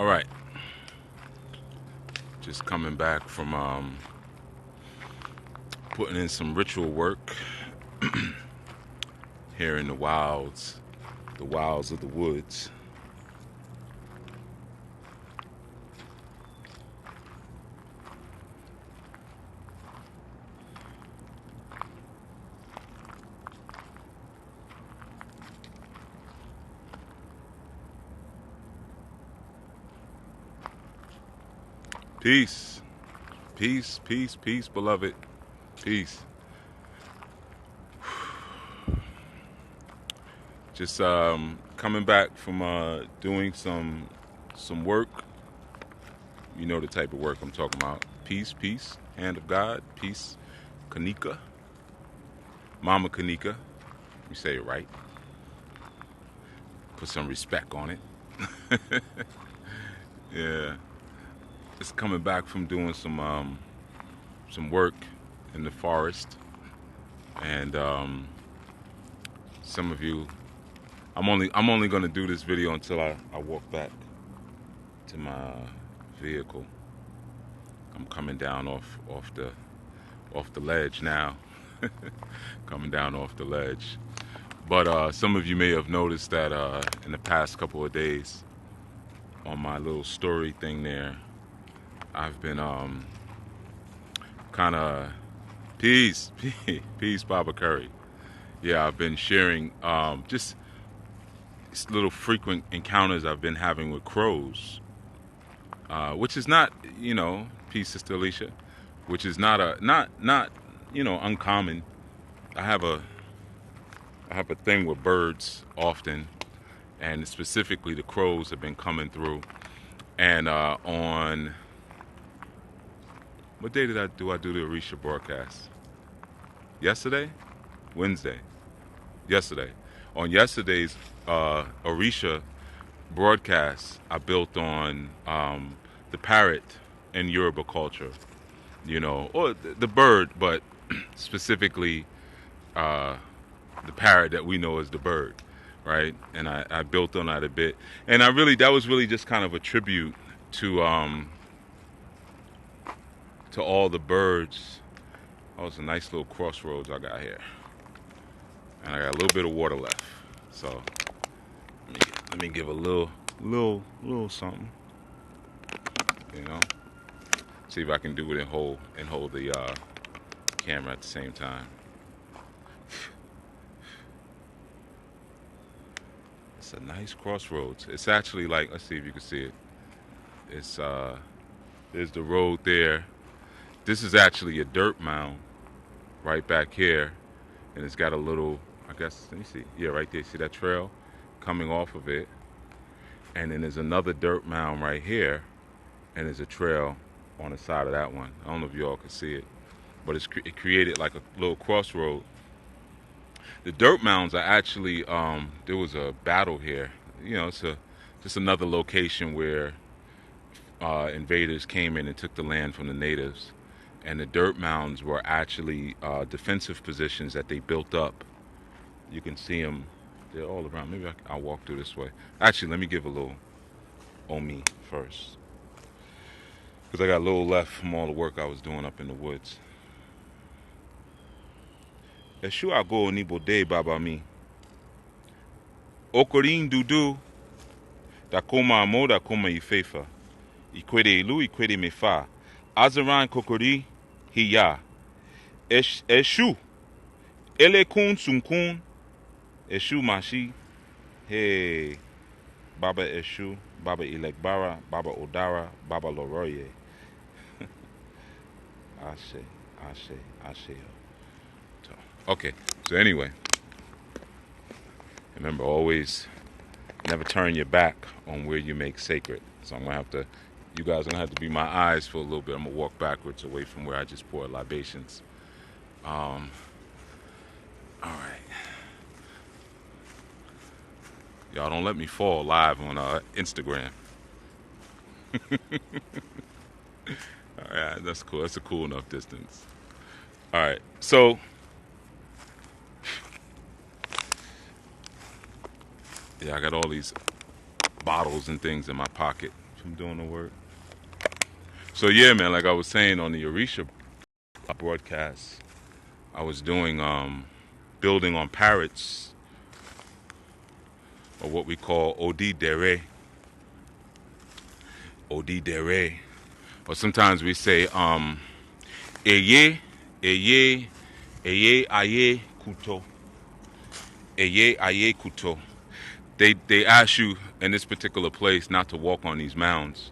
All right. Just coming back from putting in some ritual work here in the wilds of the woods. Peace. Peace, peace, peace, beloved. Peace. Just coming back from doing some work. You know the type of work I'm talking about. Peace, peace, hand of God, peace, Kanika, Mama Kanika. You say it right. Put some respect on it. Yeah. Just coming back from doing some work in the forest, and some of you, I'm only gonna do this video until I walk back to my vehicle. I'm coming down off the ledge now. Coming down off the ledge. But some of you may have noticed that in the past couple of days on my little story thing there, I've been kind of peace, Baba Curry. Yeah, I've been sharing just little frequent encounters I've been having with crows, which is not, peace, Sister Alicia, which is not uncommon. I have a thing with birds often, and specifically the crows have been coming through. And on what day did I do the Orisha broadcast? Yesterday? Wednesday. Yesterday. On yesterday's Orisha broadcast, I built on the parrot in Yoruba culture, or the bird, but specifically the parrot that we know as the bird, right? And I built on that a bit. And that was really just kind of a tribute to all the birds. Oh, it's a nice little crossroads I got here. And I got a little bit of water left. So let me give a little something. See if I can do it and hold the camera at the same time. It's a nice crossroads. It's actually like, let's see if you can see it. It's there's the road there. This is actually a dirt mound right back here, and it's got a little, I guess, let me see. Yeah, right there. See that trail coming off of it? And then there's another dirt mound right here, and there's a trail on the side of that one. I don't know if y'all can see it, but it created like a little crossroad. The dirt mounds are actually, there was a battle here. It's just another location where invaders came in and took the land from the natives. And the dirt mounds were actually defensive positions that they built up. You can see them. They're all around. Maybe I'll walk through this way. Actually, let me give a little on me first, because I got a little left from all the work I was doing up in the woods. Eshu ago ni bode baba mi. Okorin dudu. Da koma amo da koma Eeife. Ikwede ilu ikwede mefa. Azaran kokori hiya. Eshu. Ele kun sunkun. Eshu mashi. Hey. Baba Eshu. Baba Ilekbara. Baba Odara. Baba Loroye. Ashe. Okay, so anyway, remember, always never turn your back on where you make sacred. So you guys are gonna have to be my eyes for a little bit. I'm gonna walk backwards away from where I just poured libations. All right, y'all don't let me fall live on Instagram. All right, that's cool. That's a cool enough distance. All right, so yeah, I got all these bottles and things in my pocket. from doing the work. So yeah, man, like I was saying on the Orisha broadcast, I was doing building on parrots, or what we call Odi Dere. Odi Dere. Or sometimes we say Eye, Eye, Eye, Aye, Kuto. Eye, Aye, Kuto. They ask you in this particular place not to walk on these mounds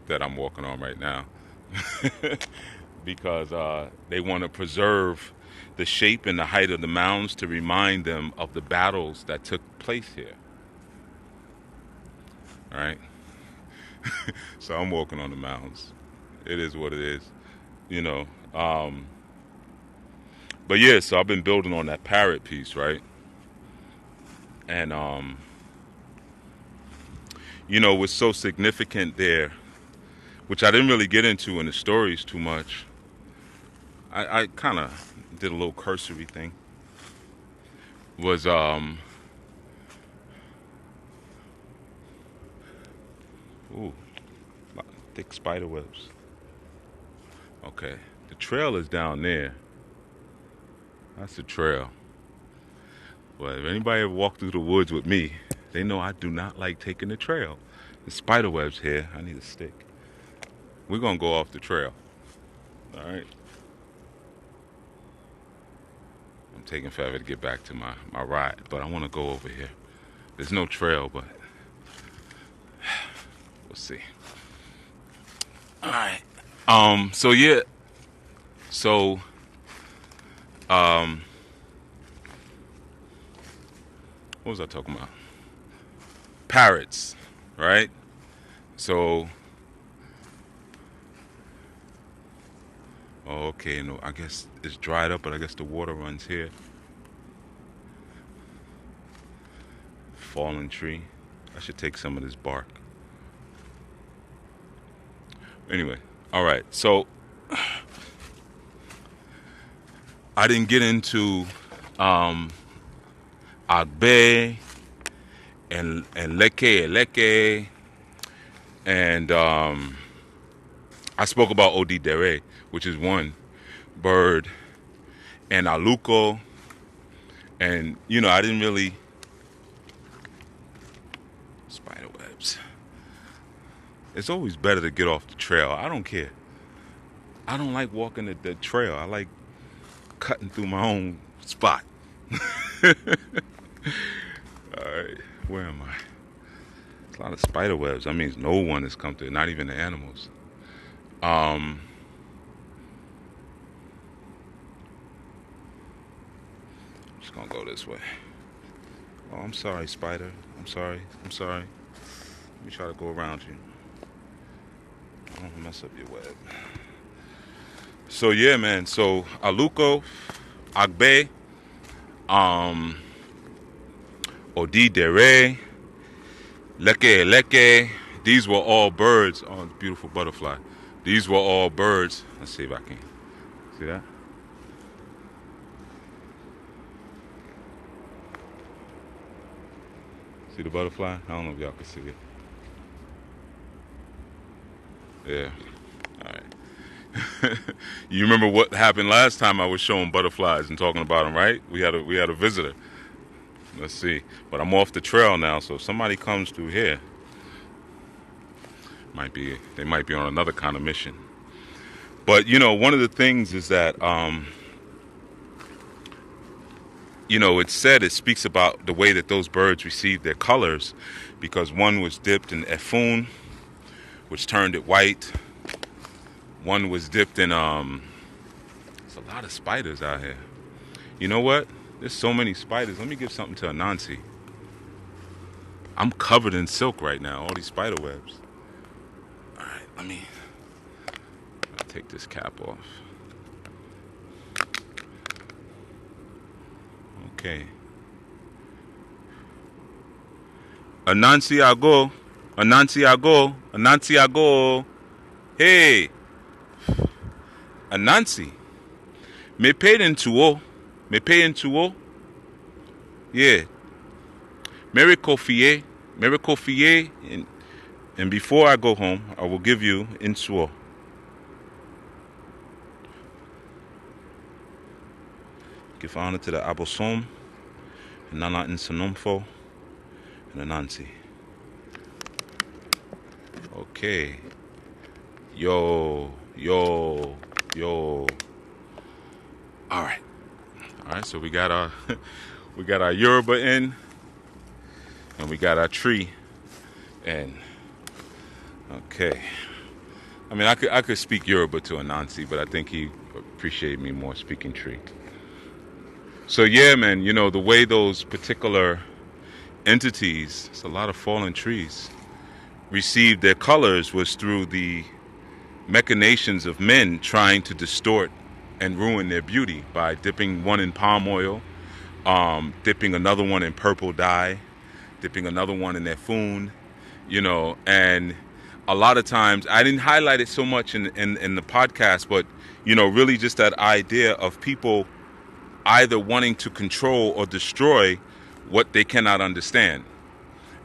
that I'm walking on right now. Because they want to preserve the shape and the height of the mounds to remind them of the battles that took place here. All right? So I'm walking on the mounds. It is what it is, you know. But yeah, so I've been building on that parrot piece, right? And, you know, what's so significant there, which I didn't really get into in the stories too much, I kind of did a little cursory thing, was ooh, thick spider webs. Okay, the trail is down there. That's the trail. But if anybody ever walked through the woods with me, they know I do not like taking the trail. The spider webs here. I need a stick. We're gonna go off the trail. All right. I'm taking forever to get back to my ride, but I want to go over here. There's no trail, but we'll see. All right. So yeah. So what was I talking about? Parrots, right? So oh, okay, no, I guess it's dried up, but I guess the water runs here. Fallen tree. I should take some of this bark. Anyway, all right. So I didn't get into Agbe and Leke, and I spoke about Odi Dere, which is one bird, and Aluko, and you know I didn't really spider webs. It's always better to get off the trail. I don't care. I don't like walking the trail. I like cutting through my own spot. All right, where am I? There's a lot of spider webs. That means no one has come through, not even the animals. Just gonna go this way. Oh, I'm sorry, spider. I'm sorry. Let me try to go around you. I don't want to mess up your web. So yeah, man. So Aluko, Agbe, Odi Dere, Leke. These were all birds. Oh, beautiful butterfly. These were all birds. Let's see if I can see that. See the butterfly? I don't know if y'all can see it. Yeah. All right. You remember what happened last time I was showing butterflies and talking about them, right? We had a visitor. Let's see. But I'm off the trail now, so if somebody comes through here, they might be on another kind of mission. But you know, one of the things is that you know, it speaks about the way that those birds received their colors, because one was dipped in Efun, which turned it white. One was dipped in there's a lot of spiders out here. You know what? There's so many spiders. Let me give something to Anansi. I'm covered in silk right now, all these spider webs. All right, I'll take this cap off. Okay. Anansi ago. Hey. Anansi. Me pay into yeah. Mary Kofié, And before I go home, I will give you in Suo. Give honor to the Abosom, Nana in Sanomfo, and Anansi. Okay. Yo. All right. So we got our we got our Yoruba in, and we got our tree in. Okay. I mean, I could speak Yoruba to Anansi, but I think he appreciated me more speaking tree. So yeah, man, the way those particular entities, it's a lot of fallen trees, received their colors was through the machinations of men trying to distort and ruin their beauty by dipping one in palm oil, dipping another one in purple dye, dipping another one in their foon, and a lot of times I didn't highlight it so much in the podcast, but really just that idea of people either wanting to control or destroy what they cannot understand.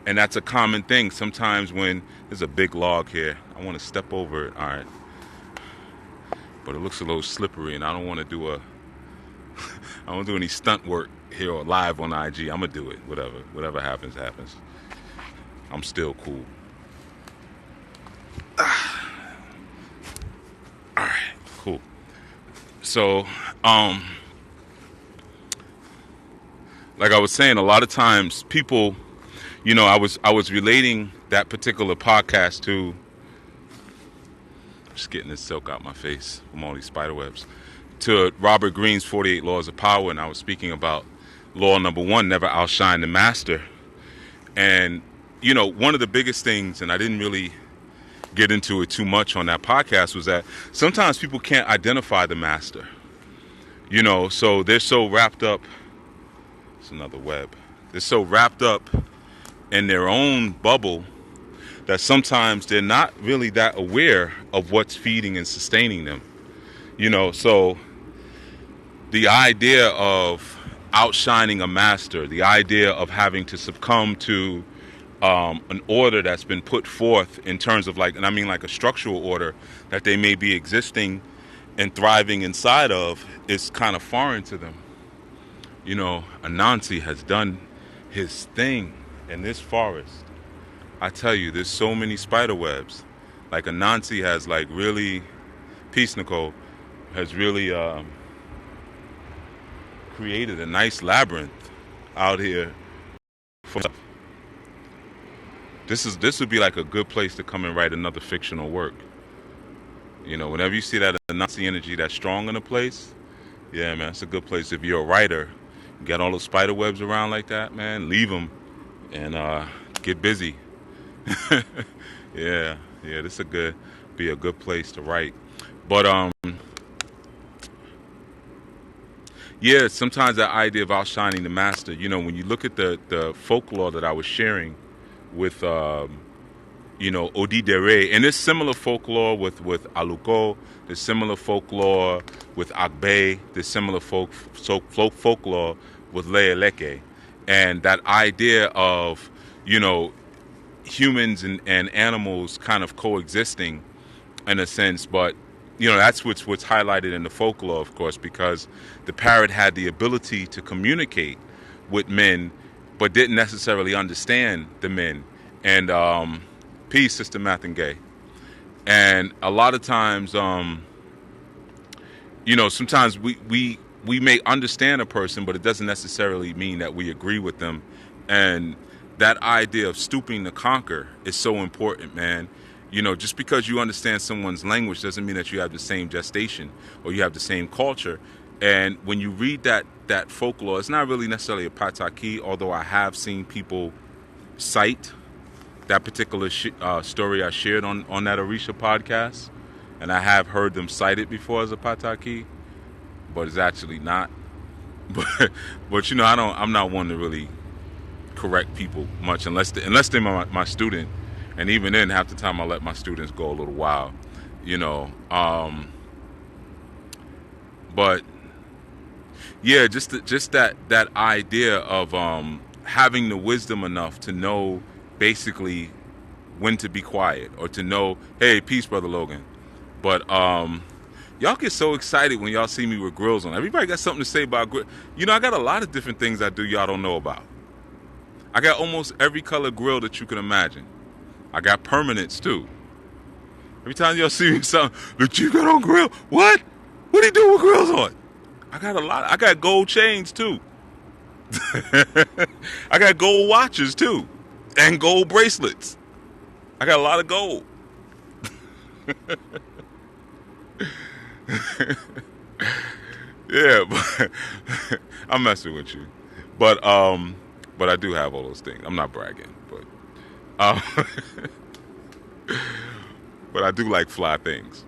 And that's a common thing sometimes when there's a big log here. I want to step over it. All right. But it looks a little slippery, and I don't want to do I don't do any stunt work here or live on IG. I'm going to do it. Whatever happens, happens. I'm still cool. All right. Cool. So, like I was saying, a lot of times people, I was relating that particular podcast to, just getting this silk out my face from all these spiderwebs, to Robert Greene's 48 Laws of Power, and I was speaking about law number 1, never outshine the master. And, one of the biggest things, and I didn't really get into it too much on that podcast, was that sometimes people can't identify the master. So they're so wrapped up, it's another web, they're so wrapped up in their own bubble that sometimes they're not really that aware of what's feeding and sustaining them. So the idea of outshining a master, the idea of having to succumb to an order that's been put forth in terms of like a structural order that they may be existing and thriving inside of, is kind of foreign to them. Anansi has done his thing in this forest. I tell you, there's so many spider webs. Like Anansi has really, Peace Nicole, has really created a nice labyrinth out here. This would be like a good place to come and write another fictional work. Whenever you see that Anansi energy that's strong in a place, yeah, man, it's a good place. If you're a writer, you got all those spider webs around like that, man, leave them and get busy. yeah, this be a good place to write. But yeah, sometimes that idea of outshining the master, when you look at the folklore that I was sharing with Odidere, and there's similar folklore with Aluko, there's similar folklore with Agbe, there's similar folklore with Leeleke, and that idea of humans and animals kind of coexisting in a sense, but that's what's highlighted in the folklore, of course, because the parrot had the ability to communicate with men but didn't necessarily understand the men. And peace, Sister Math and Gay. And a lot of times sometimes we may understand a person, but it doesn't necessarily mean that we agree with them. And that idea of stooping to conquer is so important, man. Just because you understand someone's language doesn't mean that you have the same gestation or you have the same culture. And when you read that folklore, it's not really necessarily a pataki, although I have seen people cite that particular story I shared on that Orisha podcast, and I have heard them cite it before as a pataki, but it's actually not. But I'm not one to really correct people much unless they're my student, and even then half the time I let my students go a little wild, but yeah, just that idea of having the wisdom enough to know basically when to be quiet or to know, hey, peace, Brother Logan. But y'all get so excited when y'all see me with grills on. Everybody got something to say about grill. You know, I got a lot of different things I do y'all don't know about. I got almost every color grill that you can imagine. I got permanents too. Every time y'all see me something that you got on grill, what? What do you do with grills on? I got a lot. I got gold chains too. I got gold watches too, and gold bracelets. I got a lot of gold. Yeah, but I'm messing with you. But I do have all those things. I'm not bragging, but but I do like fly things.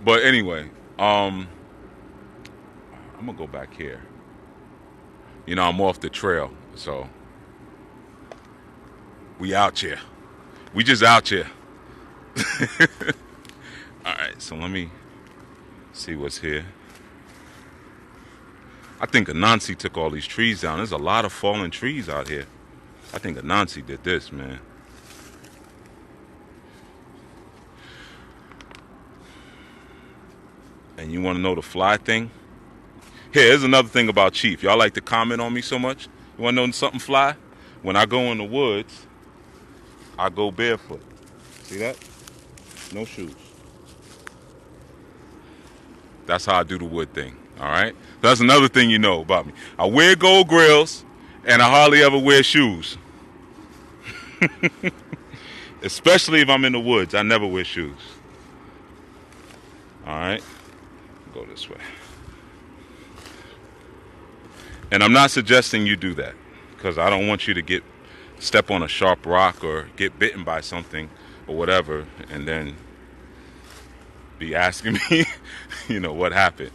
But anyway, I'm gonna go back here. You know, I'm off the trail, so we out here. We just out here. All right, so let me see what's here. I think Anansi took all these trees down. There's a lot of fallen trees out here. I think Anansi did this, man. And you want to know the fly thing? Here's another thing about Chief. Y'all like to comment on me so much. You want to know something fly? When I go in the woods, I go barefoot. See that? No shoes. That's how I do the wood thing. All right? That's another thing you know about me. I wear gold grills, and I hardly ever wear shoes. Especially if I'm in the woods. I never wear shoes. All right? Go this way. And I'm not suggesting you do that, because I don't want you to step on a sharp rock or get bitten by something or whatever, and then be asking me, you know, what happened.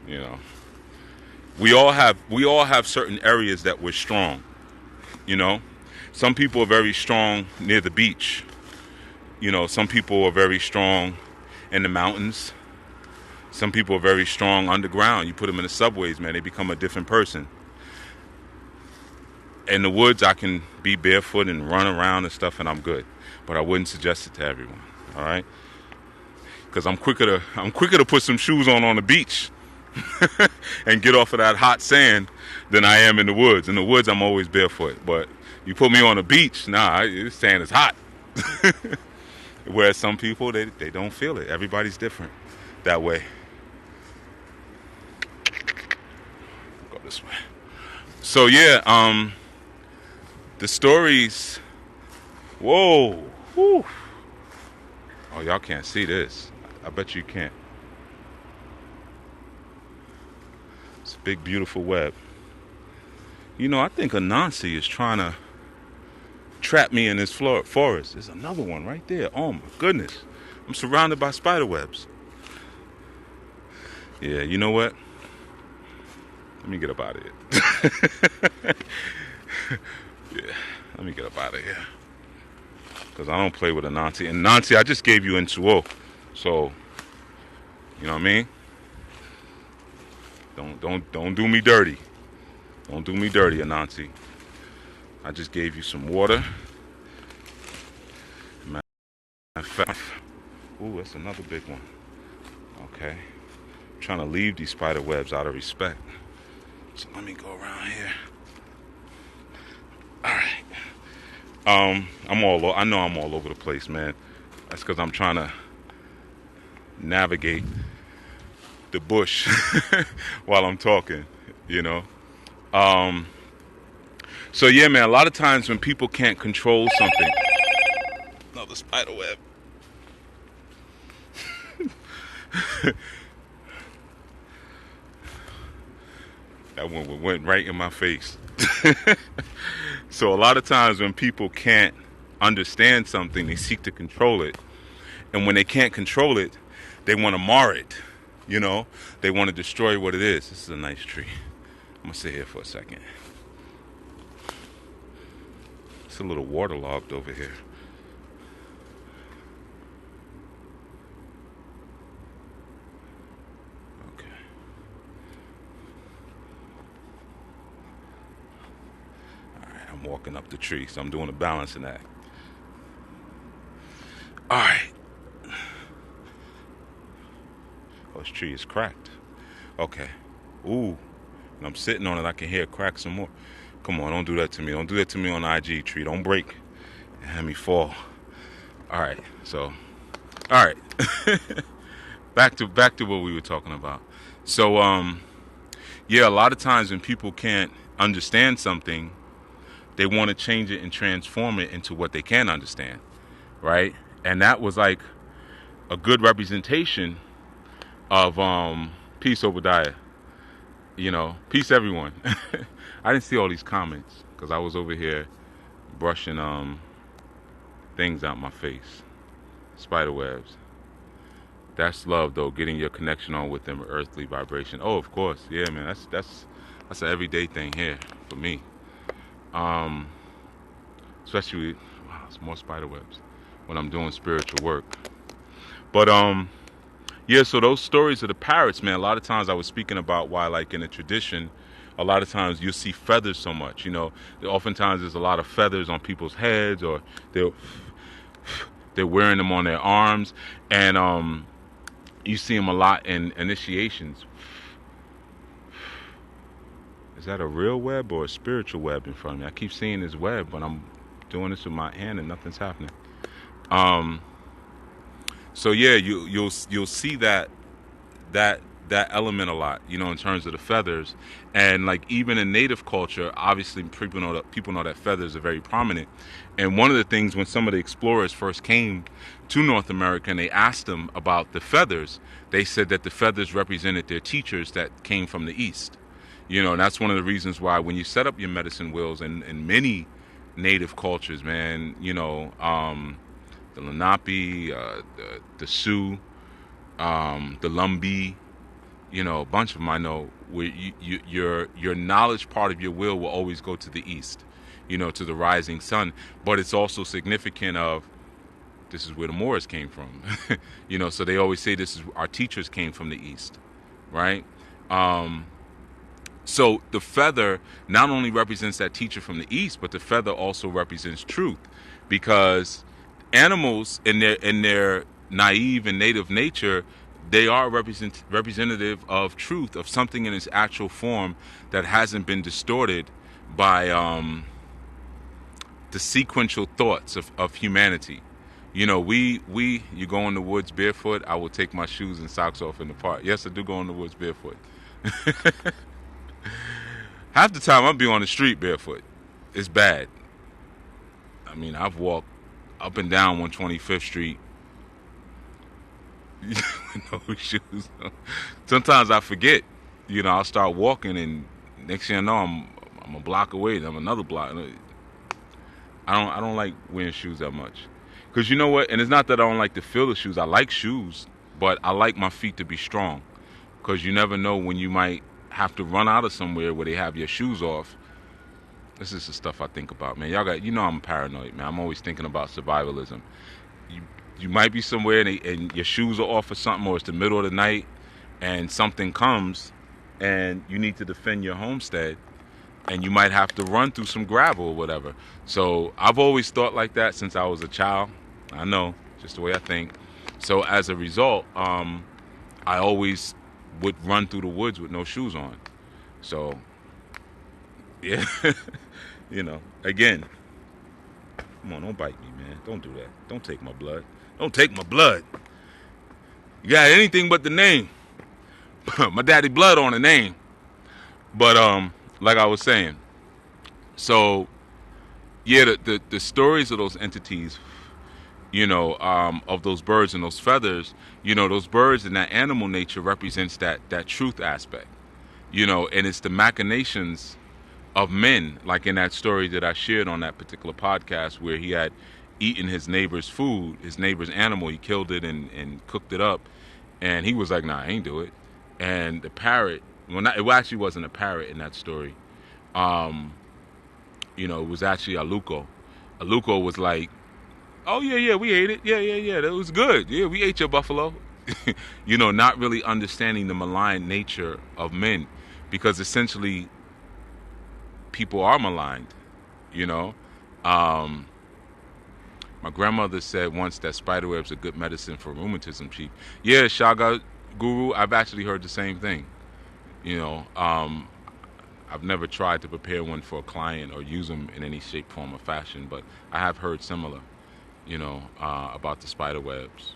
You know, we all have certain areas that we're strong. You know, some people are very strong near the beach. You know, some people are very strong in the mountains. Some people are very strong underground. You put them in the subways, man, they become a different person. In the woods, I can be barefoot and run around and stuff, and I'm good. But I wouldn't suggest it to everyone. All right, because I'm quicker to put some shoes on the beach and get off of that hot sand than I am in the woods. In the woods, I'm always barefoot. But you put me on the beach, this sand is hot. Whereas some people, they don't feel it. Everybody's different that way. Go this way. So yeah, the stories. Whoa. Whew. Oh, y'all can't see this. I bet you can't. It's a big, beautiful web. You know, I think Anansi is trying to trap me in this forest. There's another one right there. Oh my goodness. I'm surrounded by spiderwebs. Yeah, you know what? Let me get up out of here. Yeah, let me get up out of here. Because I don't play with Anansi. And Anansi, I just gave you N2O. So, you know what I mean? Don't do me dirty. Don't do me dirty, Anansi. I just gave you some water. Ooh, that's another big one. Okay. I'm trying to leave these spider webs out of respect. So let me go around here. All right. I know I'm all over the place, man. That's because I'm trying to navigate the bush while I'm talking, you know. So yeah, man, a lot of times when people can't control something. Another spider web. That one went right in my face. So a lot of times when people can't understand something, they seek to control it. And when they can't control it, they want to mar it. You know, they want to destroy what it is. This is a nice tree. I'm going to sit here for a second. It's a little waterlogged over here. Okay. All right, I'm walking up the tree, so I'm doing a balancing act. All right. Oh, this tree is cracked. Okay. Ooh. And I'm sitting on it. I can hear it crack some more. Come on, don't do that to me. Don't do that to me on the IG tree. Don't break and have me fall. All right. So, all right. back to what we were talking about. So, yeah, a lot of times when people can't understand something, they want to change it and transform it into what they can understand, right? And that was like a good representation of peace, Obadiah. Peace, everyone. I didn't see all these comments because I was over here brushing things out my face, spiderwebs. That's love, though. Getting your connection on with them, earthly vibration. Oh, of course, yeah, man. That's an everyday thing here for me. Um, Especially, wow, it's more spiderwebs when I'm doing spiritual work. But yeah. So those stories of the parrots, man. A lot of times I was speaking about why, like in a tradition, a lot of times you'll see feathers so much. Oftentimes there's a lot of feathers on people's heads, or they're wearing them on their arms, and you see them a lot in initiations. Is that a real web or a spiritual web in front of me? I keep seeing this web, but I'm doing this with my hand and nothing's happening. Um, so yeah, you'll see that that element a lot, in terms of the feathers, and like even in native culture, obviously people know that feathers are very prominent. And one of the things when some of the explorers first came to North America and they asked them about the feathers, they said that the feathers represented their teachers that came from the east. And that's one of the reasons why when you set up your medicine wheels in many native cultures, man, the Lenape, the Sioux, the Lumbee, a bunch of them I know, where your knowledge part of your will always go to the east, to the rising sun. But it's also significant of this is where the Moors came from, So they always say this is our teachers came from the east, right? So the feather not only represents that teacher from the east, but the feather also represents truth, because animals in their naive and native nature, they are representative of truth, of something in its actual form that hasn't been distorted by the sequential thoughts of humanity. You go in the woods barefoot. I will take my shoes and socks off in the park. Yes, I do go in the woods barefoot. Half the time I'll be on the street barefoot. It's bad. I mean, I've walked up and down 125th Street with no shoes. Sometimes I forget. I'll start walking, and next thing I know, I'm a block away. I'm another block. I don't like wearing shoes that much, because you know what? And it's not that I don't like the feel of shoes. I like shoes, but I like my feet to be strong, because you never know when you might have to run out of somewhere where they have your shoes off. This is the stuff I think about, man. Y'all got, I'm paranoid, man. I'm always thinking about survivalism. You might be somewhere and your shoes are off or something, or it's the middle of the night and something comes and you need to defend your homestead, and you might have to run through some gravel or whatever. So I've always thought like that since I was a child. I know, just the way I think. So as a result, I always would run through the woods with no shoes on. So, yeah, again, come on, don't bite me, man. Don't do that. Don't take my blood. Don't take my blood. You got anything but the name. My daddy blood on the name. But like I was saying, so yeah, the stories of those entities, of those birds and those feathers, those birds and that animal nature represents that truth aspect, and it's the machinations of men, like in that story that I shared on that particular podcast, where he had eaten his neighbor's food, his neighbor's animal. He killed it and cooked it up, and he was like, "Nah, I ain't do it." And the parrot, it actually wasn't a parrot in that story. It was actually Aluko. Aluko was like, "Oh yeah, we ate it. Yeah, that was good. Yeah, we ate your buffalo." Not really understanding the malign nature of men, because essentially people are maligned. you know. Um, My grandmother said once that spiderwebs are good medicine for rheumatism, Chief. Yeah, Shaga Guru, I've actually heard the same thing. You know, I've never tried to prepare one for a client or use them in any shape, form, or fashion, but I have heard similar, about the spider webs.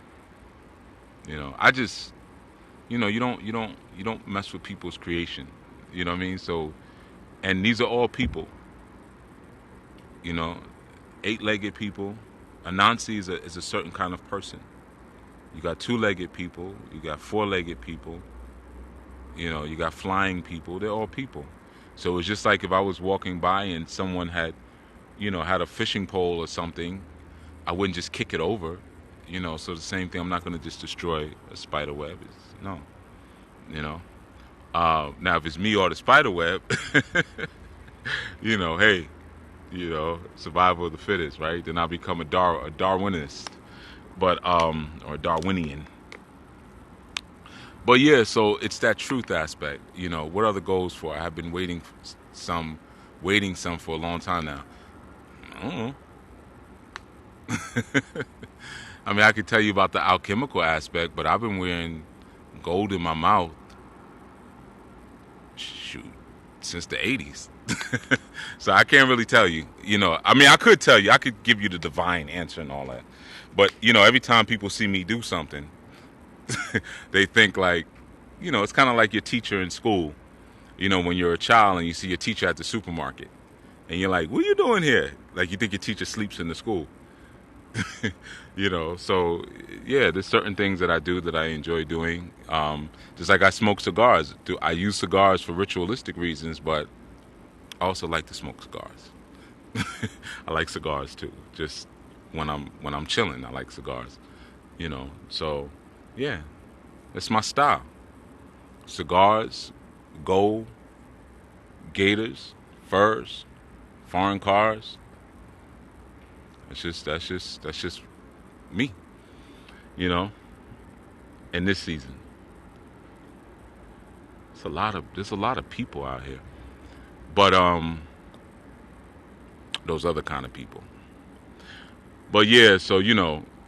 I just, you don't mess with people's creation. You know what I mean? So, and these are all people. You know, eight-legged people. Anansi is a certain kind of person. You got two-legged people. You got four-legged people. You got flying people. They're all people. So it's just like if I was walking by and someone had a fishing pole or something, I wouldn't just kick it over. So the same thing. I'm not going to just destroy a spider web. No. You know. Now if it's me or the spider web, hey, survival of the fittest, right? Then I'll become a Darwinist, or Darwinian. But yeah, so it's that truth aspect. What are the goals for? I have been waiting some for a long time now. I don't know. I mean, I could tell you about the alchemical aspect, but I've been wearing gold in my mouth, shoot, since the 80s. So I can't really tell you. I mean, I could tell you. I could give you the divine answer and all that. But, every time people see me do something, they think like, it's kind of like your teacher in school. When you're a child and you see your teacher at the supermarket. And you're like, what are you doing here? Like, you think your teacher sleeps in the school. So yeah, there's certain things that I do that I enjoy doing. Just like I smoke cigars. I use cigars for ritualistic reasons, but I also like to smoke cigars. I like cigars too. Just when I'm chilling, I like cigars. So yeah, that's my style. Cigars, gold, gators, furs, foreign cars. That's just me, in this season. There's a lot of people out here. But those other kind of people. But yeah, so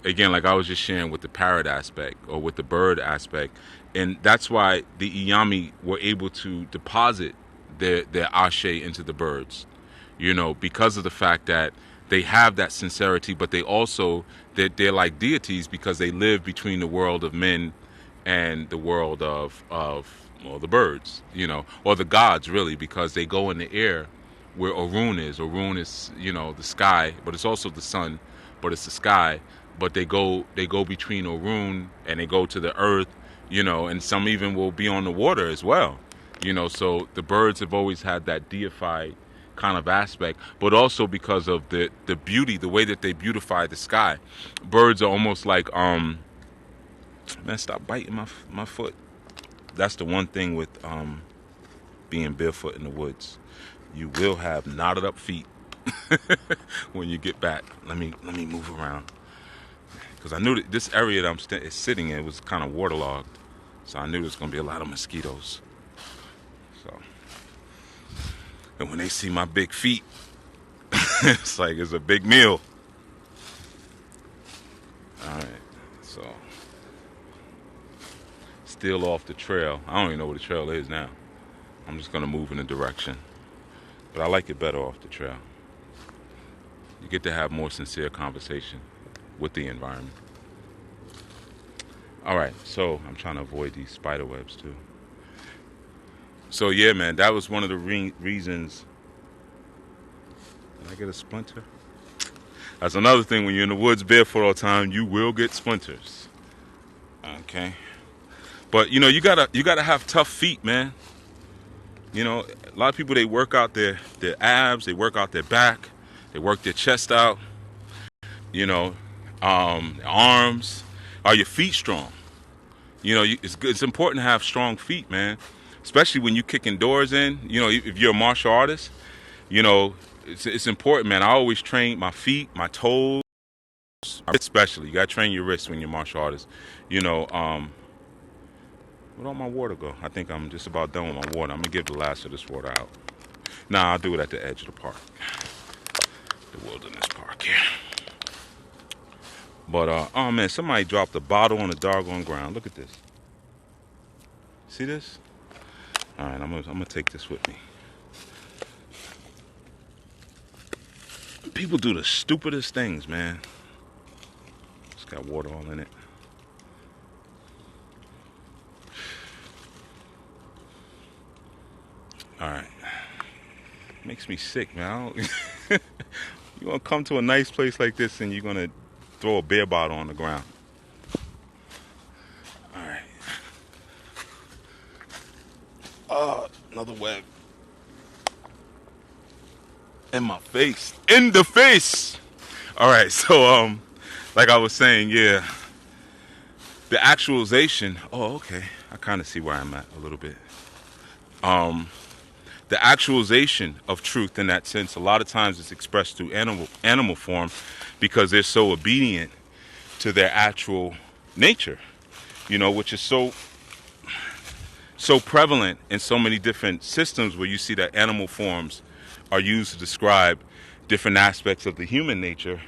again, like I was just sharing with the parrot aspect or with the bird aspect, and that's why the Iyami were able to deposit their ashe into the birds, because of the fact that they have that sincerity, but they also they're like deities because they live between the world of men and the world of the birds, or the gods really, because they go in the air where Orun is. Orun is the sky, but it's also the sun, but it's the sky. But they go between Orun and they go to the earth, and some even will be on the water as well, So the birds have always had that deified kind of aspect, but also because of the beauty, the way that they beautify the sky. Birds are almost like man, stop biting my foot. That's the one thing with being barefoot in the woods. You will have knotted up feet when you get back. Let me move around, because I knew that this area that I'm sitting in was kind of waterlogged, so I knew there was going to be a lot of mosquitoes. So, and when they see my big feet, it's like it's a big meal. All right, so still off the trail. I don't even know where the trail is now. I'm just going to move in a direction, but I like it better off the trail. You get to have more sincere conversation with the environment. All right, so I'm trying to avoid these spider webs too. So yeah, man, that was one of the reasons. Did I get a splinter? That's another thing. When you're in the woods barefoot all the time, you will get splinters. Okay, but you gotta have tough feet, man. A lot of people, they work out their abs, they work out their back, they work their chest out. Arms. Are your feet strong? It's important to have strong feet, man. Especially when you kicking doors in. If you're a martial artist, it's important, man. I always train my feet, my toes, especially. You gotta train your wrists when you're a martial artist. Where'd all my water go? I think I'm just about done with my water. I'm gonna give the last of this water out. Nah, I'll do it at the edge of the park, the wilderness park here. But oh man, somebody dropped a bottle on the doggone ground. Look at this. See this? All right, I'm gonna take this with me. People do the stupidest things, man. It's got water all in it. All right. Makes me sick, man. You're gonna come to a nice place like this and you're gonna throw a beer bottle on the ground. All right. Another web. In my face. In the face. All right. So like I was saying, yeah, the actualization. Oh, okay. I kind of see where I'm at a little bit. The actualization of truth in that sense, a lot of times it's expressed through animal form because they're so obedient to their actual nature, which is so prevalent in so many different systems where you see that animal forms are used to describe different aspects of the human nature.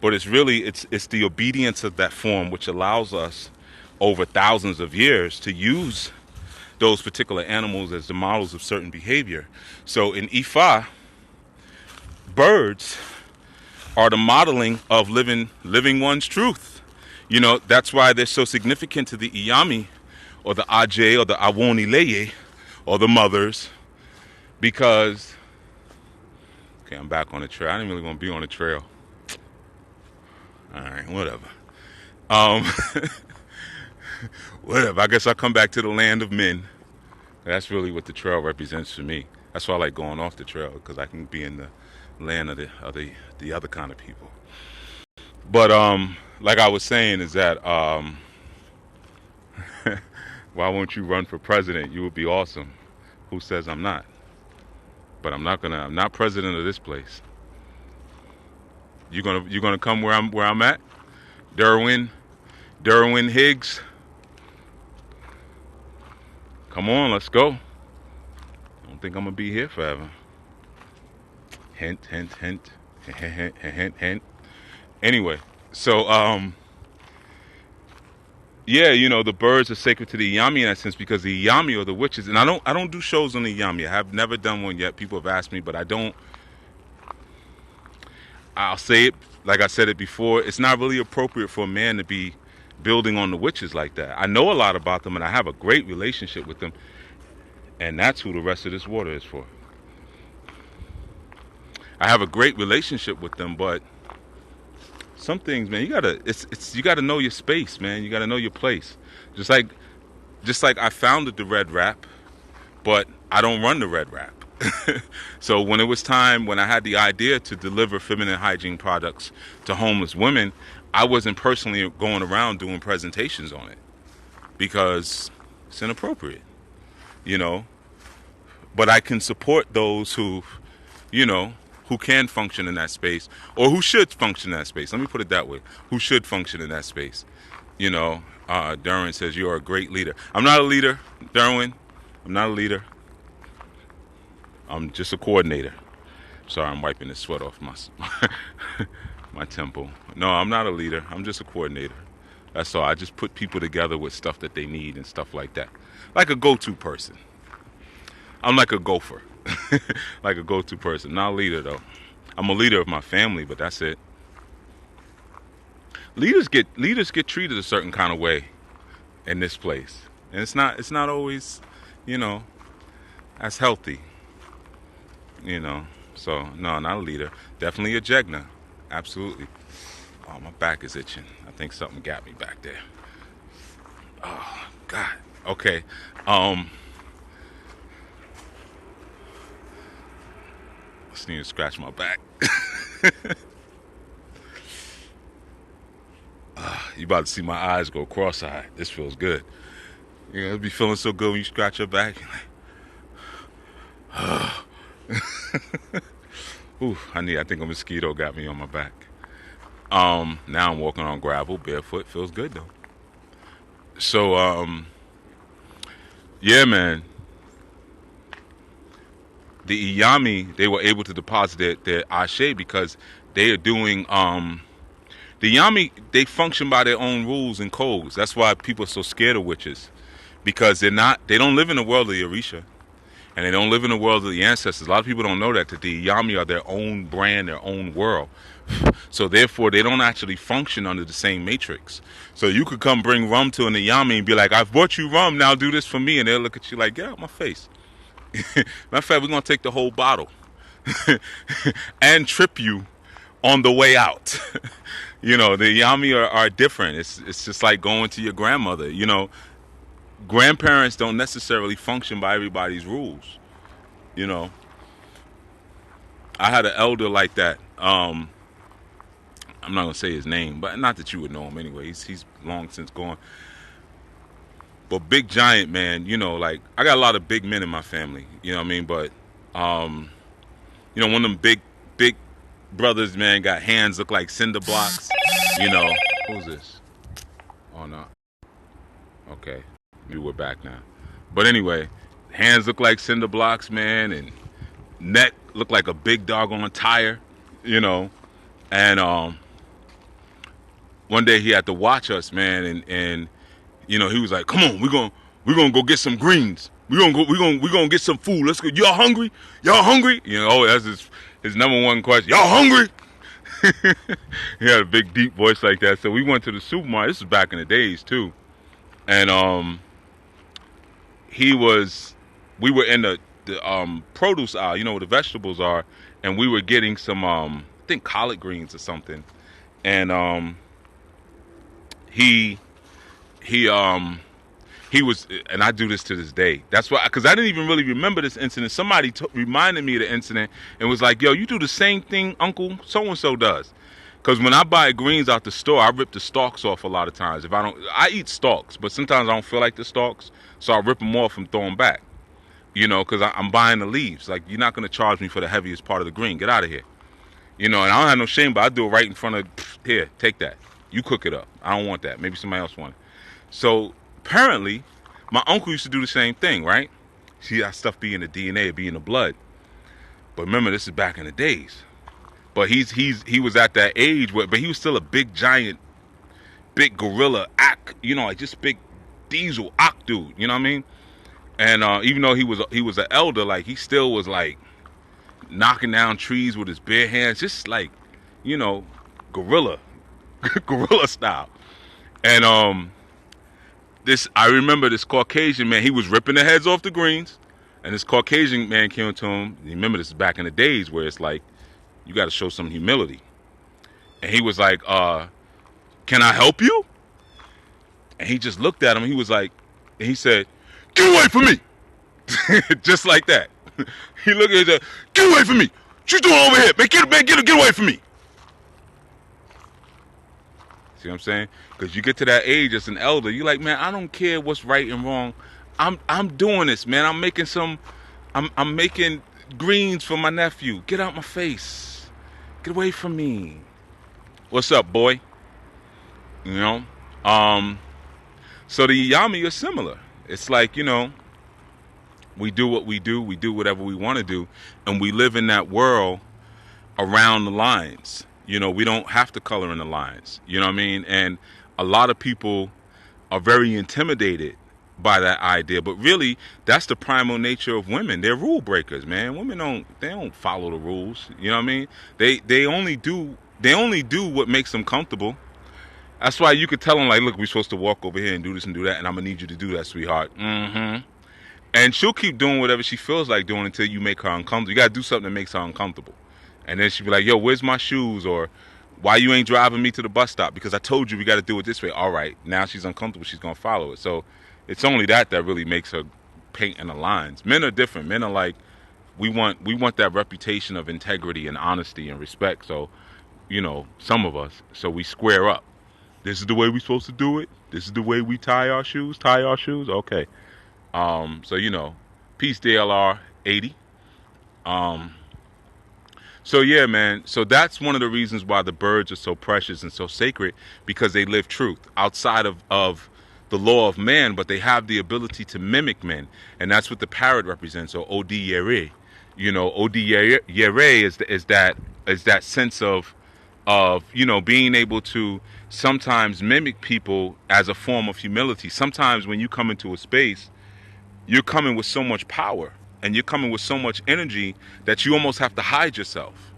But it's really it's the obedience of that form which allows us over thousands of years to use those particular animals as the models of certain behavior. So in Eeife, birds are the modeling of living one's truth. That's why they're so significant to the Iyami or the Ajay or the Awonileye or the mothers, because okay, I'm back on the trail. I didn't really want to be on the trail. All right, whatever. Whatever. I guess I'll come back to the land of men. That's really what the trail represents for me. That's why I like going off the trail, because I can be in the land of the other kind of people. But like I was saying, is that why won't you run for president? You would be awesome. Who says I'm not? But I'm not president of this place. You gonna come where I'm at? Derwin Higgs. Come on, let's go. I don't think I'm gonna be here forever. Hint, hint, hint, hint, hint, hint, hint. Anyway, so yeah, the birds are sacred to the Iyami in that sense, because the Iyami are the witches, and I don't do shows on the Iyami. I have never done one yet. People have asked me, but I don't. I'll say it like I said it before. It's not really appropriate for a man to be building on the witches like that. I know a lot about them, and I have a great relationship with them, and that's who the rest of this water is for. I have a great relationship with them, but some things, man, you gotta know your space, man. You gotta know your place. Just like I founded the Red Rap, but I don't run the Red Rap. So when it was time, when I had the idea to deliver feminine hygiene products to homeless women, I wasn't personally going around doing presentations on it because it's inappropriate, But I can support those who can function in that space, or who should function in that space. Let me put it that way. Who should function in that space. Derwin says, you're a great leader. I'm not a leader, Derwin. I'm not a leader. I'm just a coordinator. Sorry, I'm wiping the sweat off my temple. No, I'm not a leader. I'm just a coordinator. That's all. I just put people together with stuff that they need and stuff like that. Like a go-to person. I'm like a gopher. Like a go-to person. Not a leader, though. I'm a leader of my family, but that's it. Leaders get treated a certain kind of way in this place. And it's not always, as healthy. So no, not a leader. Definitely a Jegna. Absolutely. Oh, my back is itching. I think something got me back there. Oh God. Okay. Just need to scratch my back. You about to see my eyes go cross-eyed. This feels good. It'll be feeling so good when you scratch your back. Ooh, I think a mosquito got me on my back. Now I'm walking on gravel, barefoot. Feels good though. So, yeah, man. The Iyami, they were able to deposit their ashe because they are doing The Yami, they function by their own rules and codes. That's why people are so scared of witches, because they don't live in the world of the Orisha, and they don't live in the world of the ancestors. A lot of people don't know that the Iyami are their own brand, their own world. So therefore, they don't actually function under the same matrix. So you could come bring rum to an Iyami and be like, "I've bought you rum, now do this for me," and they'll look at you like, "Get out my face." Matter of fact, we're gonna take the whole bottle and trip you on the way out. You know, the Iyami are different. It's just like going to your grandmother. You know, grandparents don't necessarily function by everybody's rules. You know, I had an elder like that. I'm not gonna say his name, but not that you would know him anyway. He's long since gone. But big giant man, you know, like I got a lot of big men in my family. You know what I mean? But you know, one of them big brothers, man, got hands look like cinder blocks. You know, who's this? Oh no. Okay, maybe we're back now. But anyway, hands look like cinder blocks, man, and neck looked like a big doggone tire, you know. And one day he had to watch us, man, and you know, he was like, "Come on, we're gonna go get some greens. We're gonna get some food. Let's go. Y'all hungry? Y'all hungry?" You know, oh, that's his number one question. "Y'all hungry?" He had a big deep voice like that. So we went to the supermarket. This was back in the days too. And we were in the produce aisle, you know where the vegetables are, and we were getting some I think collard greens or something. And he was, and I do this to this day. That's why, because I didn't even really remember this incident. Somebody reminded me of the incident and was like, "Yo, you do the same thing Uncle so and so does." Because when I buy greens out the store, I rip the stalks off a lot of times. I eat stalks, but sometimes I don't feel like the stalks, so I rip them off and throw them back. You know, because I'm buying the leaves. Like, you're not going to charge me for the heaviest part of the green. Get out of here. You know, and I don't have no shame, but I do it right in front of, here, take that. You cook it up. I don't want that. Maybe somebody else want it. So apparently, my uncle used to do the same thing, right? See, that stuff be in the DNA, be in the blood. But remember, this is back in the days. But he was at that age where, but he was still a big giant, big gorilla you know, like just big diesel dude. You know what I mean? And even though he was an elder, like he still was like knocking down trees with his bare hands, just like, you know, gorilla style. And I remember this Caucasian man. He was ripping the heads off the greens, and this Caucasian man came to him. Remember, this is back in the days where it's like, you got to show some humility. And he was like, "Can I help you?" And he just looked at him. He was like, and he said, "Get away from me!" Just like that. He looked at him and said, "Get away from me! What you doing over here? Man, get away from me!" See what I'm saying? Because you get to that age as an elder, you're like, "Man, I don't care what's right and wrong. I'm doing this, man. I'm making greens for my nephew. Get out my face. Get away from me. What's up, boy?" You know? So the Iyami are similar. It's like, you know, we do what we do whatever we want to do, and we live in that world around the lines. You know, we don't have to color in the lines. You know what I mean? And a lot of people are very intimidated by that idea, but really that's the primal nature of women. They're rule breakers, man. Women don't follow the rules. You know what I mean? They only do what makes them comfortable. That's why you could tell them, like, "Look, we're supposed to walk over here and do this and do that, and I'm gonna need you to do that, sweetheart." And she'll keep doing whatever she feels like doing until you make her uncomfortable. You gotta do something that makes her uncomfortable. And then she'll be like, "Yo, where's my shoes?" Or, "Why you ain't driving me to the bus stop? Because I told you we got to do it this way." All right, now she's uncomfortable. She's gonna follow it. So it's only that really makes her paint in the lines. Men are different. Men are like, we want that reputation of integrity and honesty and respect. So, you know, some of us, so we square up. This is the way we're supposed to do it. This is the way we tie our shoes. Okay. So, you know, peace DLR 80. So yeah, man. So that's one of the reasons why the birds are so precious and so sacred, because they live truth outside of the law of man, but they have the ability to mimic men, and that's what the parrot represents, or Odi Yere. You know, Odi Yere is that sense of of, being able to sometimes mimic people as a form of humility. Sometimes when you come into a space, you're coming with so much power and you're coming with so much energy that you almost have to hide yourself.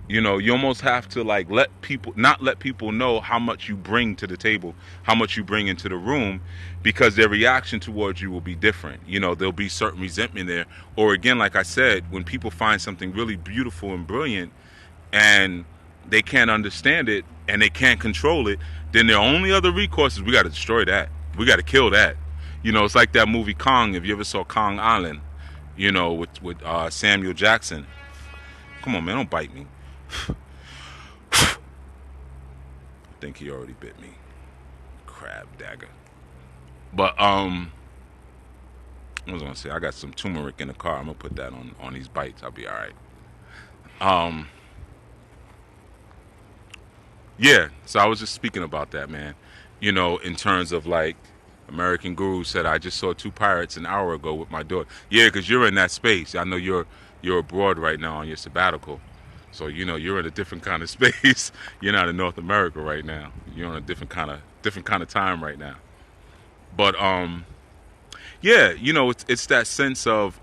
You almost have to like not let people know how much you bring to the table, how much you bring into the room, because their reaction towards you will be different. There'll be certain resentment there. Or again, like I said, when people find something really beautiful and brilliant and they can't understand it and they can't control it, then their only other recourse is we got to destroy that. We got to kill that. It's like that movie Kong. If you ever saw Kong Island, with Samuel Jackson. Come on, man, don't bite me. I think he already bit me. Crab dagger. But I was gonna say I got some turmeric in the car. I'm gonna put that on these bites. I'll be all right. Yeah. So I was just speaking about that, man. In terms of like American Guru said, I just saw two pirates an hour ago with my daughter. Yeah, because you're in that space. I know you're abroad right now on your sabbatical. So you're in a different kind of space. You're not in North America right now. You're on a different kind of time right now. But yeah, it's that sense of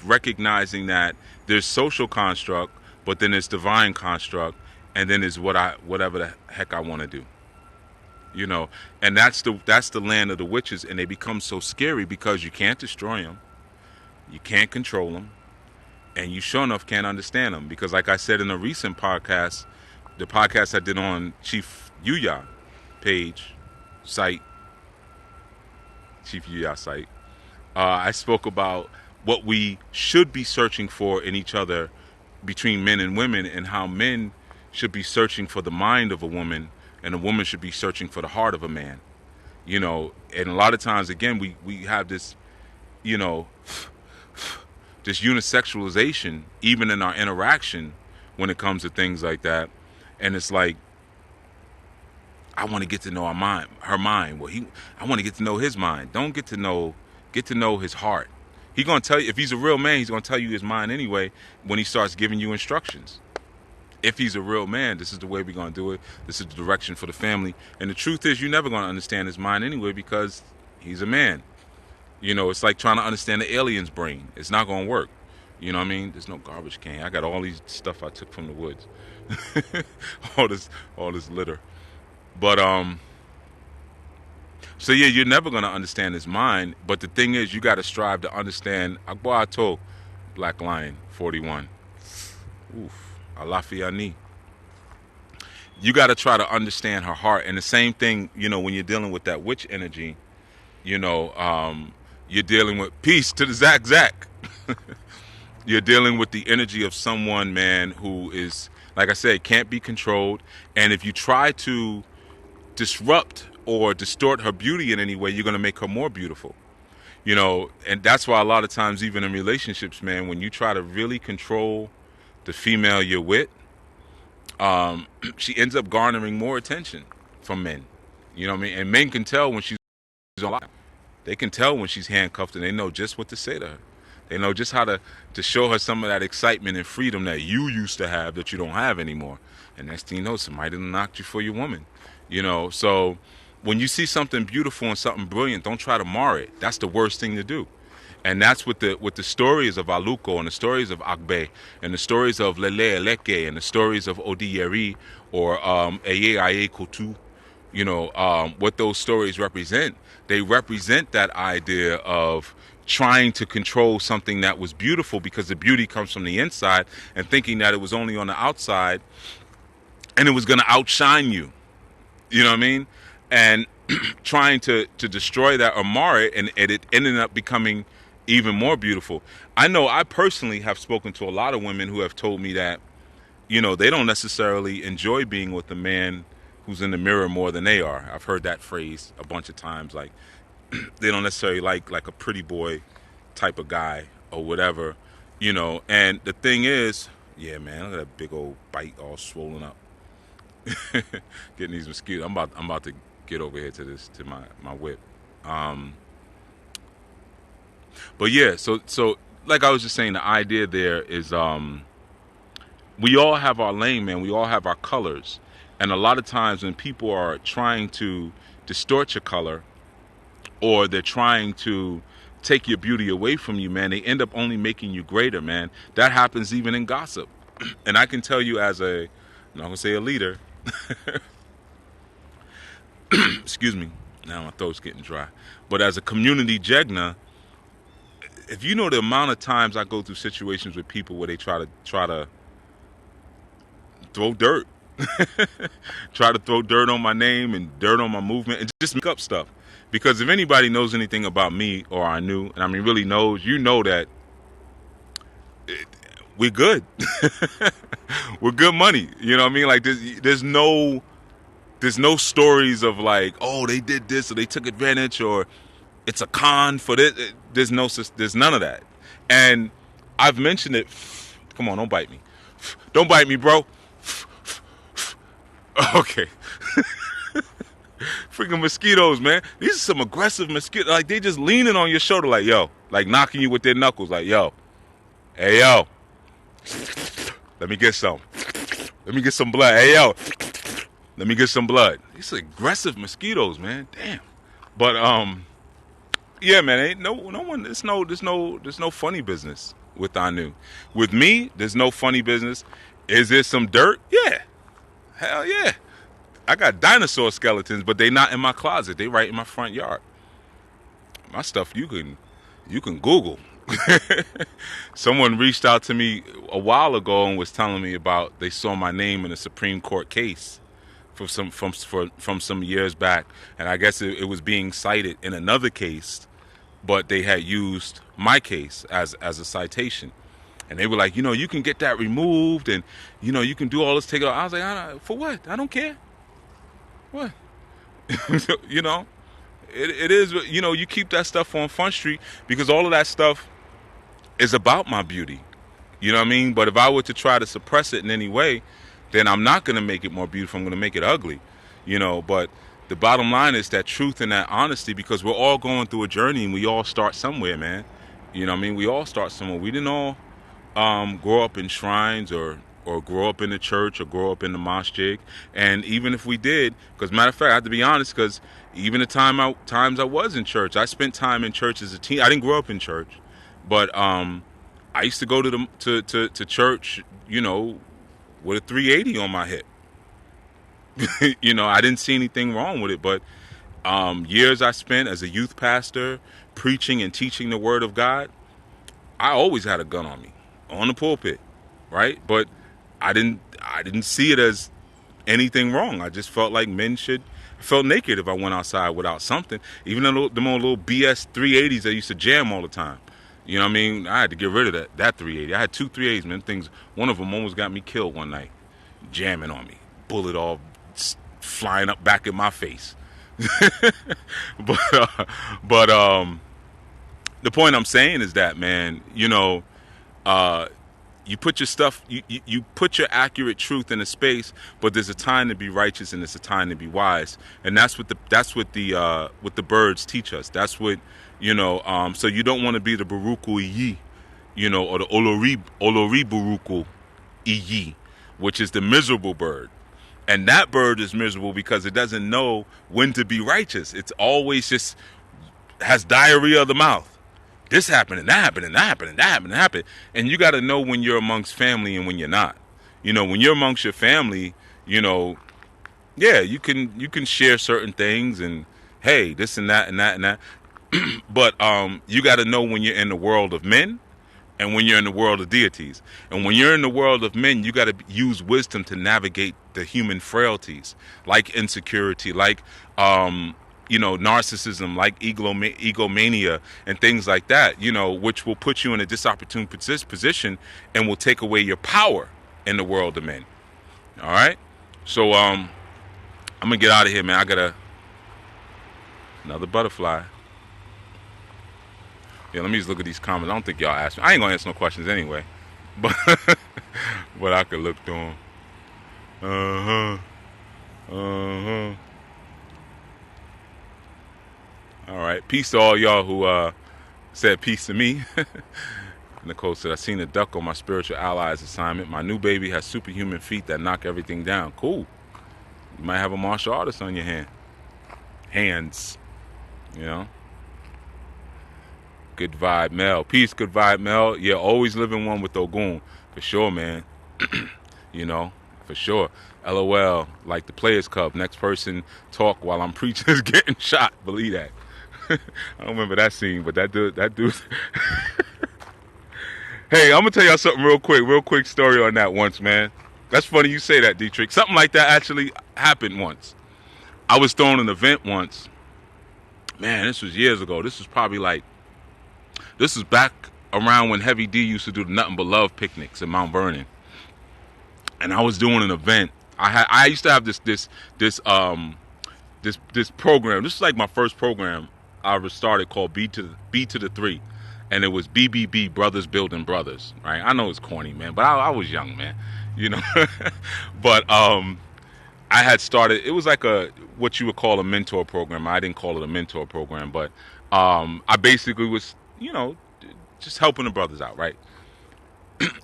recognizing that there's social construct, but then there's divine construct, and then there's whatever the heck I want to do. And that's the land of the witches, and they become so scary because you can't destroy them, you can't control them, and you sure enough can't understand them. Because like I said in a recent podcast, the podcast I did on Chief Yuya site, Chief Yuya site, I spoke about what we should be searching for in each other between men and women, and how men should be searching for the mind of a woman and a woman should be searching for the heart of a man. And a lot of times, again, we have this, this unisexualization even in our interaction when it comes to things like that. And it's like, I want to get to know her mind. Well, I want to get to know his mind. Don't get to know his heart. He's gonna tell you, if he's a real man, he's gonna tell you his mind anyway when he starts giving you instructions. If he's a real man, this is the way we're going to do it. This is the direction for the family. And the truth is, you're never going to understand his mind anyway because he's a man. It's like trying to understand the alien's brain. It's not going to work. You know what I mean? There's no garbage can. I got all these stuff I took from the woods. all this litter. But, so yeah, you're never going to understand his mind. But the thing is, you got to strive to understand Agboato, Black Lion, 41. Oof. Alafiani. You got to try to understand her heart. And the same thing, when you're dealing with that witch energy, you're dealing with peace to the Zach. You're dealing with the energy of someone, man, who is, like I said, can't be controlled. And if you try to disrupt or distort her beauty in any way, you're going to make her more beautiful. And that's why a lot of times, even in relationships, man, when you try to really control the female you're with, she ends up garnering more attention from men. You know what I mean? And men can tell when she's alive. They can tell when she's handcuffed, and they know just what to say to her. They know just how to show her some of that excitement and freedom that you used to have that you don't have anymore. And next thing you know, somebody done knocked you for your woman. So when you see something beautiful and something brilliant, don't try to mar it. That's the worst thing to do. And that's with the stories of Aluko and the stories of Agbe and the stories of Lele Eleke and the stories of Odiyeri or Eye Aye Kotu. What those stories represent. They represent that idea of trying to control something that was beautiful because the beauty comes from the inside, and thinking that it was only on the outside and it was going to outshine you. You know what I mean? And trying to destroy that or mar it, and it ended up becoming even more beautiful. I know I personally have spoken to a lot of women who have told me that, they don't necessarily enjoy being with a man who's in the mirror more than they are. I've heard that phrase a bunch of times. Like, they don't necessarily like a pretty boy type of guy or whatever, And the thing is, yeah, man, look at that big old bite all swollen up. Getting these mosquitoes. I'm about to get over here to my whip. But yeah, so like I was just saying, the idea there is we all have our lane, man. We all have our colors. And a lot of times when people are trying to distort your color, or they're trying to take your beauty away from you, man, they end up only making you greater, man. That happens even in gossip. And I can tell you as a, I'm not going to say a leader, excuse me, now my throat's getting dry, but as a community jegna, if you know the amount of times I go through situations with people where they try to throw dirt, try to throw dirt on my name and dirt on my movement and just make up stuff. Because if anybody knows anything about me, or I knew, and I mean really knows, you know that we're good. We're good money. You know what I mean? Like there's no stories of like, oh, they did this or they took advantage or it's a con for this. There's none of that. And I've mentioned it. Come on, don't bite me. Don't bite me, bro. Okay. Freaking mosquitoes, man. These are some aggressive mosquitoes. Like, they just leaning on your shoulder like, yo. Like, knocking you with their knuckles like, yo. Hey, yo. Let me get some. Let me get some blood. Hey, yo. Let me get some blood. These are aggressive mosquitoes, man. Damn. But, yeah, man. Ain't no one. There's no funny business with Anu. With me, there's no funny business. Is there some dirt? Yeah. Hell yeah. I got dinosaur skeletons, but they not in my closet. They right in my front yard. My stuff you can Google. Someone reached out to me a while ago and was telling me about they saw my name in a Supreme Court case from some years back, and I guess it was being cited in another case, but they had used my case as a citation. And they were like, you can get that removed, and you can do all this. Take it. I was like, for what? I don't care. What? It is, you keep that stuff on Front Street because all of that stuff is about my beauty. You know what I mean? But if I were to try to suppress it in any way, then I'm not going to make it more beautiful. I'm going to make it ugly. But the bottom line is that truth and that honesty, because we're all going through a journey and we all start somewhere, man. You know what I mean? We all start somewhere. We didn't all grow up in shrines or grow up in the church or grow up in the mosque. And even if we did, because matter of fact, I have to be honest, because even the times I was in church, I spent time in church as a teen. I didn't grow up in church, but I used to go to church, with a 380 on my hip. I didn't see anything wrong with it, but years I spent as a youth pastor preaching and teaching the word of God, I always had a gun on me, on the pulpit, right? But I didn't see it as anything wrong. I just felt like I felt naked if I went outside without something. Even the little BS 380s that used to jam all the time. You know what I mean? I had to get rid of that 380. I had two 380s, man. Things, one of them almost got me killed one night, jamming on me. Bullet all flying up back in my face. but the point I'm saying is that, man, you put your stuff, you put your accurate truth in a space, but there's a time to be righteous and there's a time to be wise, and that's what the birds teach us. That's what so you don't want to be the Baruku Iyi, or the Olori Baruku Iyi, which is the miserable bird. And that bird is miserable because it doesn't know when to be righteous. It's always just has diarrhea of the mouth. This happened and that happened and that happened and that happened and that happened. And you got to know when you're amongst family and when you're not. When you're amongst your family, yeah, you can share certain things and hey, this and that and that and that. But you got to know when you're in the world of men and when you're in the world of deities. And when you're in the world of men, you got to use wisdom to navigate the human frailties, like insecurity, like narcissism, like egomania and things like that, which will put you in a disopportune position and will take away your power in the world of men. All right? So I'm going to get out of here, man. I got another butterfly. Yeah, let me just look at these comments. I don't think y'all asked me. I ain't going to answer no questions anyway. But but I could look through them. All right. Peace to all y'all who said peace to me. Nicole said, I seen a duck on my spiritual allies assignment. My new baby has superhuman feet that knock everything down. Cool. You might have a martial artist on your hands. You know? Good vibe, Mel. Peace, good vibe, Mel. Yeah, always living one with Ogun. For sure, man. You know, for sure. LOL, like the Players Cup. Next person talk while I'm preaching is getting shot. Believe that. I don't remember that scene, but that dude. Hey, I'm gonna tell y'all something real quick story on that once, man. That's funny you say that, Dietrich. Something like that actually happened once. I was throwing an event once. Man, this was years ago. This was back around when Heavy D used to do the Nothing But Love picnics in Mount Vernon. And I was doing an event. I used to have this program. This is like my first program I ever started, called B to the 3. And it was BBB, Brothers Building Brothers, right? I know it's corny, man, but I was young, man, you know. But I had started. It was like what you would call a mentor program. I didn't call it a mentor program, but I basically was, you know, just helping the brothers out, right?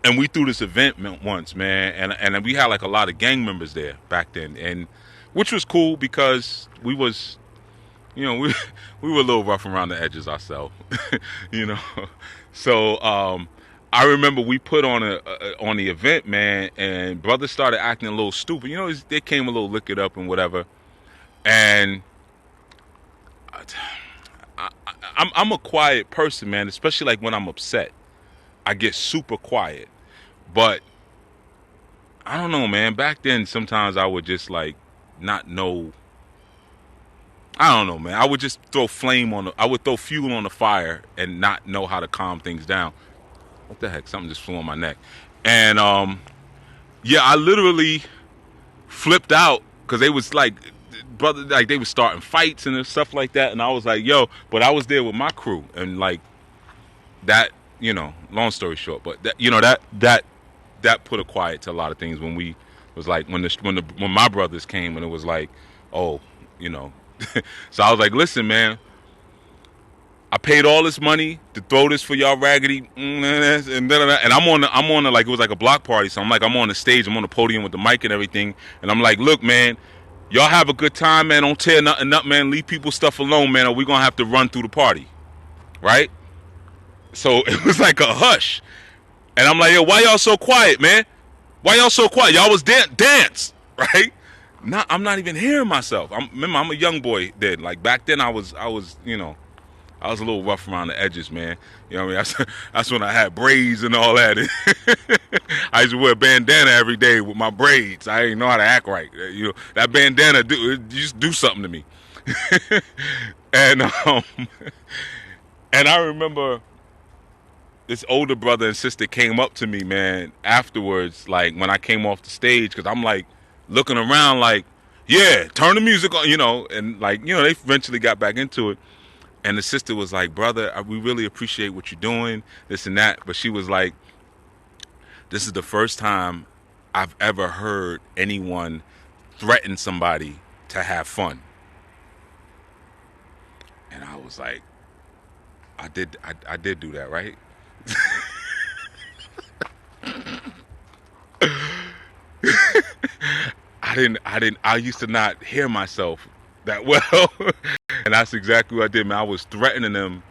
And we threw this event once, man, and we had like a lot of gang members there back then, and which was cool because we was, you know, we were a little rough around the edges ourselves, you know. So I remember we put on on the event, man, and brothers started acting a little stupid. You know, they came a little lick it up and whatever. And I'm a quiet person, man, especially like when I'm upset. I get super quiet. But I don't know, man. Back then, sometimes I would just like not know. I don't know, man. I would just throw I would throw fuel on the fire and not know how to calm things down. What the heck? Something just flew on my neck. And yeah, I literally flipped out because they was like, brother, like they was starting fights and stuff like that. And I was like, yo, but I was there with my crew, and like that, you know. Long story short, but that, you know, that put a quiet to a lot of things when we was like when my brothers came, and it was like, oh, you know. So I was like, listen, man, I paid all this money to throw this for y'all raggedy, and I'm on the, like, it was like a block party, so I'm on the stage, I'm on the podium with the mic and everything, and I'm like, look, man, y'all have a good time, man, don't tear nothing up, man, leave people's stuff alone, man, or we gonna have to run through the party, right? So it was like a hush, and I'm like, yo, why y'all so quiet, man? Why y'all so quiet? Y'all was dance, right? I'm not even hearing myself. Remember, I'm a young boy then. Like back then, I was, you know, I was a little rough around the edges, man. You know what I mean? That's when I had braids and all that. I used to wear a bandana every day with my braids. I didn't know how to act right. You know, that bandana just do something to me. and and I remember this older brother and sister came up to me, man, afterwards, like when I came off the stage, because I'm like looking around like, yeah, turn the music on, you know, and like, you know, they eventually got back into it. And the sister was like, brother, we really appreciate what you're doing, this and that. But she was like, this is the first time I've ever heard anyone threaten somebody to have fun. And I was like, I did do that, right? I used to not hear myself that well. And that's exactly what I did, man. I was threatening them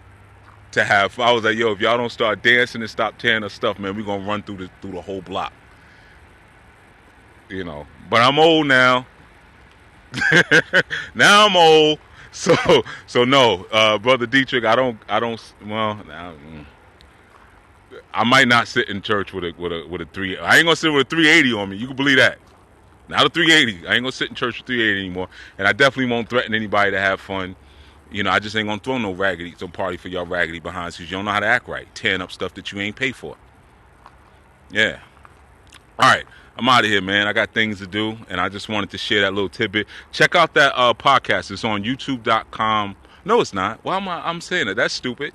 to have. I was like, yo, if y'all don't start dancing and stop tearing us stuff, man, we're gonna run through the whole block. You know. But I'm old now. Now I'm old. So no, brother Dietrich, I don't well, I might not sit in church with a 3. I ain't gonna sit with a 380 on me. You can believe that. Not a 380. I ain't gonna sit in church with 380 anymore. And I definitely won't threaten anybody to have fun. You know, I just ain't gonna throw no party for y'all raggedy behinds because you don't know how to act right, tearing up stuff that you ain't paid for. Yeah. All right, I'm out of here, man. I got things to do, and I just wanted to share that little tidbit. Check out that podcast. It's on YouTube.com. No, it's not. Why am I'm saying it? That's stupid.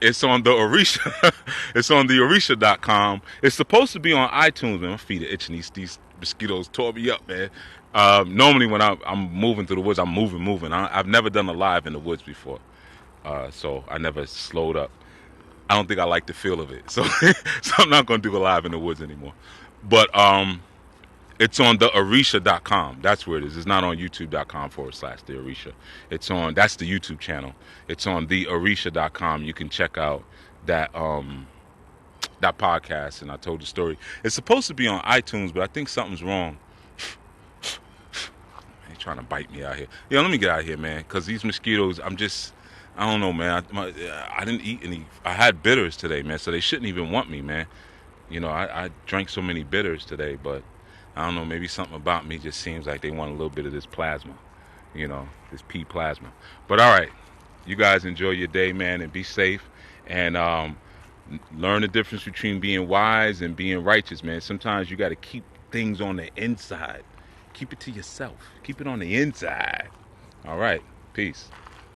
It's on the Orisha. It's on the Orisha.com. It's supposed to be on iTunes, man. My feet are itching. These mosquitoes tore me up, man. Normally when I'm moving through the woods, I'm moving. I've never done a live in the woods before, so I never slowed up. I don't think I like the feel of it. So so I'm not gonna do a live in the woods anymore. But it's on the Orisha.com. That's where it is. It's not on youtube.com/the Orisha. That's the YouTube channel. It's on the Orisha.com. You can check out that that podcast, and I told the story. It's supposed to be on iTunes, but I think something's wrong. He's trying to bite me out here. Yeah, let me get out of here, man, because these mosquitoes, I don't know, man. I didn't eat any. I had bitters today, man, so they shouldn't even want me, man. You know, I drank so many bitters today, but I don't know, maybe something about me just seems like they want a little bit of this plasma, you know, this pea plasma. But all right, you guys enjoy your day, man, and be safe. And learn the difference between being wise and being righteous, man. Sometimes you got to keep things on the inside. Keep it to yourself. Keep it on the inside. All right. Peace.